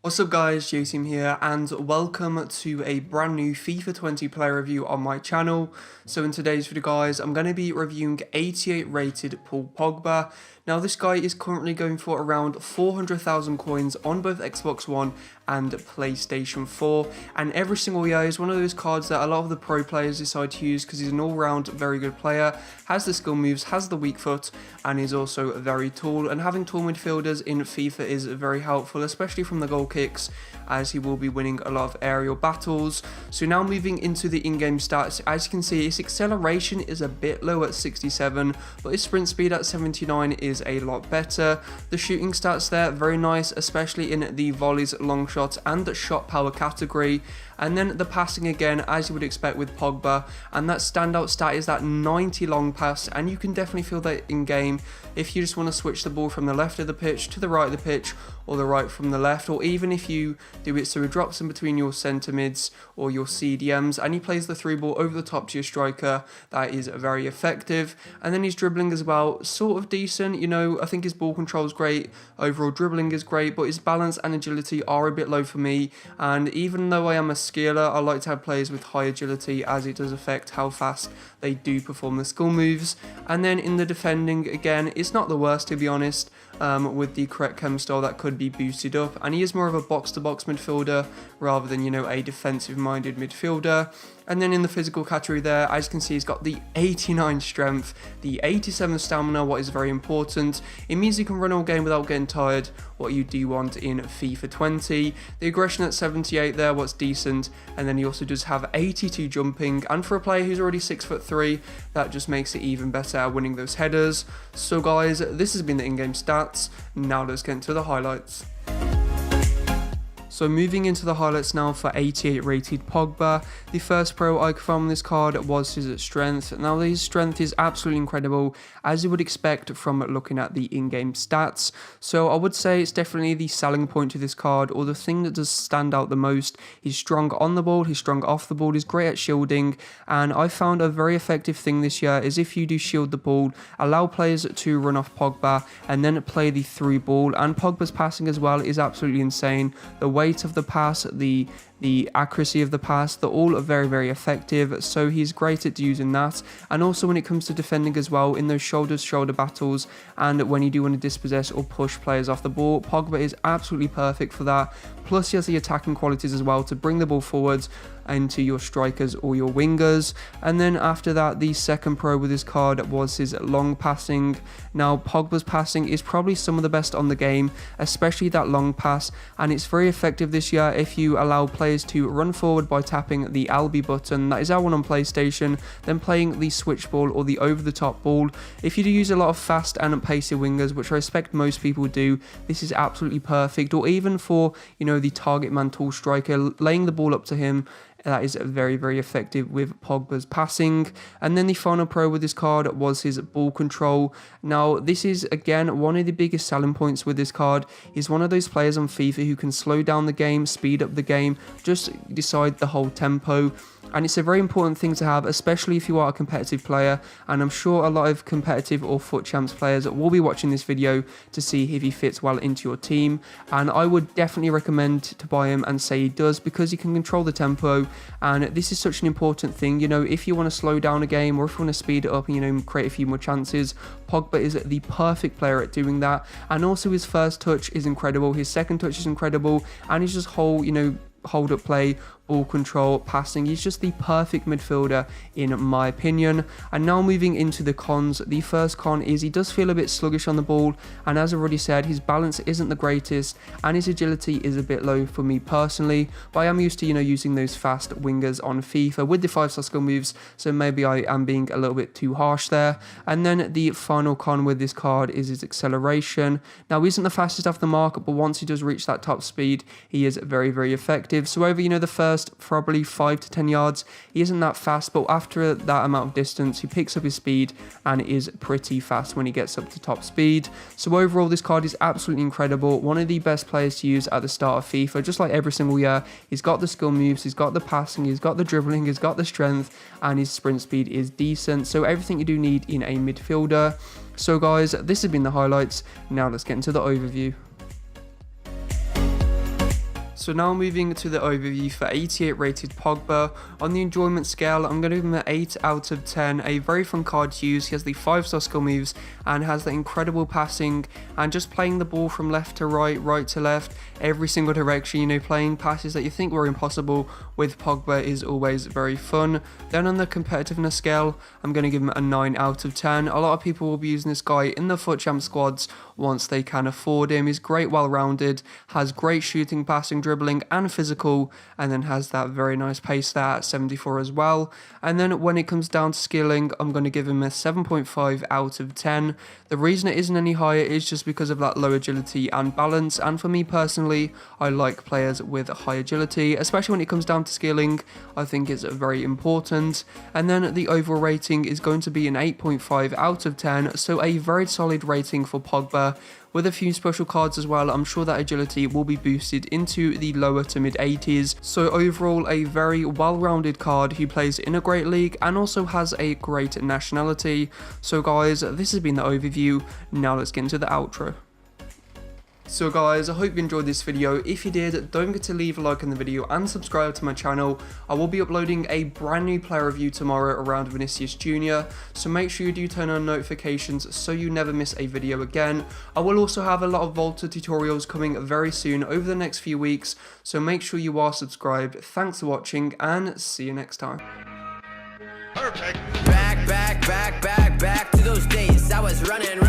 What's up guys, J-Team here and welcome to a brand new FIFA 20 player review on my channel. So in today's video guys, I'm going to be reviewing 88 rated Paul Pogba. Now this guy is currently going for around 400,000 coins on both Xbox One and PlayStation 4, and every single year is one of those cards that a lot of the pro players decide to use because he's an all-round very good player, has the skill moves, has the weak foot, and is also very tall, and having tall midfielders in FIFA is very helpful, especially from the goal kicks, as he will be winning a lot of aerial battles. So now moving into the in-game stats, as you can see his acceleration is a bit low at 67, but his sprint speed at 79 is a lot better. The shooting stats there, very nice, especially in the volleys, long shots and the shot power category. And then the passing again, as you would expect with Pogba, and that standout stat is that 90 long pass, and you can definitely feel that in game if you just want to switch the ball from the left of the pitch to the right of the pitch, or the right from the left, or even if you do it so it drops in between your centre mids or your CDMs and he plays the through ball over the top to your striker. That is very effective. And then his dribbling as well, sort of decent, you know. I think his ball control is great, overall dribbling is great, but his balance and agility are a bit low for me, and even though I am a skiller, I like to have players with high agility as it does affect how fast they do perform the skill moves. And then in the defending, again, it's not the worst to be honest. With the correct chem style that could be boosted up, and he is more of a box-to-box midfielder rather than, you know, a defensive-minded midfielder. And then in the physical category there, as you can see, he's got the 89 strength, the 87 stamina, what is very important. It means you can run all game without getting tired, what you do want in FIFA 20. The aggression at 78 there, what's decent. And then he also does have 82 jumping, and for a player who's already 6'3", that just makes it even better at winning those headers. So guys, this has been the in-game stats. Now let's get into the highlights. So moving into the highlights now for 88 rated Pogba. The first pro I found on this card was his strength. Now his strength is absolutely incredible, as you would expect from looking at the in-game stats. So I would say it's definitely the selling point to this card, or the thing that does stand out the most. He's strong on the ball, he's strong off the ball, he's great at shielding, and I found a very effective thing this year is if you do shield the ball, allow players to run off Pogba and then play the through ball. And Pogba's passing as well is absolutely insane. The weight of the pass, the accuracy of the pass, they're all very, very effective, so he's great at using that. And also when it comes to defending as well, in those shoulder-to-shoulder battles, and when you do want to dispossess or push players off the ball, Pogba is absolutely perfect for that. Plus he has the attacking qualities as well to bring the ball forwards into your strikers or your wingers. And then after that, the second pro with his card was his long passing. Now Pogba's passing is probably some of the best on the game, especially that long pass, and it's very effective this year if you allow players to run forward by tapping the LB button. That is our one on PlayStation, then playing the switch ball or the over the top ball. If you do use a lot of fast and pacey wingers, which I expect most people do, this is absolutely perfect. Or even for, you know, the target man tall striker, laying the ball up to him, that is very, very effective with Pogba's passing. And then the final pro with this card was his ball control. Now this is again one of the biggest selling points with this card. He's one of those players on FIFA who can slow down the game, speed up the game, just decide the whole tempo. And it's a very important thing to have, especially if you are a competitive player, and I'm sure a lot of competitive or FUT Champs players will be watching this video to see if he fits well into your team. And I would definitely recommend to buy him and say he does, because he can control the tempo, and this is such an important thing. You know, if you want to slow down a game or if you want to speed it up and, you know, create a few more chances, Pogba is the perfect player at doing that. And also his first touch is incredible, his second touch is incredible, and his just whole, you know, hold up play, ball control, passing, he's just the perfect midfielder in my opinion. And now moving into the cons, the first con is he does feel a bit sluggish on the ball, and as I've already said, his balance isn't the greatest and his agility is a bit low for me personally, but I am used to, you know, using those fast wingers on FIFA with the 5-star skill moves, so maybe I am being a little bit too harsh there. And then the final con with this card is his acceleration. Now he isn't the fastest off the mark, but once he does reach that top speed, he is very, very effective. So over, you know, the first probably 5 to 10 yards, he isn't that fast, but after that amount of distance, he picks up his speed and is pretty fast when he gets up to top speed. So overall, this card is absolutely incredible. One of the best players to use at the start of FIFA, just like every single year. He's got the skill moves, he's got the passing, he's got the dribbling, he's got the strength, and his sprint speed is decent. So everything you do need in a midfielder. So guys, this has been the highlights. Now let's get into the overview. So now moving to the overview for 88 rated Pogba. On the enjoyment scale, I'm going to give him an 8 out of 10. A very fun card to use. He has the 5-star skill moves and has the incredible passing and just playing the ball from left to right, right to left, every single direction, you know, playing passes that you think were impossible with Pogba is always very fun. Then on the competitiveness scale, I'm going to give him a 9 out of 10. A lot of people will be using this guy in the FUT Champ squads once they can afford him. He's great, well-rounded, has great shooting, passing, dribbling and physical, and then has that very nice pace stat at 74 as well. And then when it comes down to skilling, I'm going to give him a 7.5 out of 10. The reason it isn't any higher is just because of that low agility and balance, and for me personally, I like players with high agility, especially when it comes down to skilling. I think it's very important. And then the overall rating is going to be an 8.5 out of 10, so a very solid rating for Pogba. With a few special cards as well, I'm sure that agility will be boosted into the lower to mid 80s. So overall, a very well-rounded card who plays in a great league and also has a great nationality. So guys, this has been the overview. Now let's get into the outro. So guys, I hope you enjoyed this video. If you did, don't forget to leave a like on the video and subscribe to my channel. I will be uploading a brand new player review tomorrow around Vinicius Jr. So make sure you do turn on notifications so you never miss a video again. I will also have a lot of Volta tutorials coming very soon over the next few weeks. So make sure you are subscribed. Thanks for watching and see you next time. Perfect. Back to those days I was running.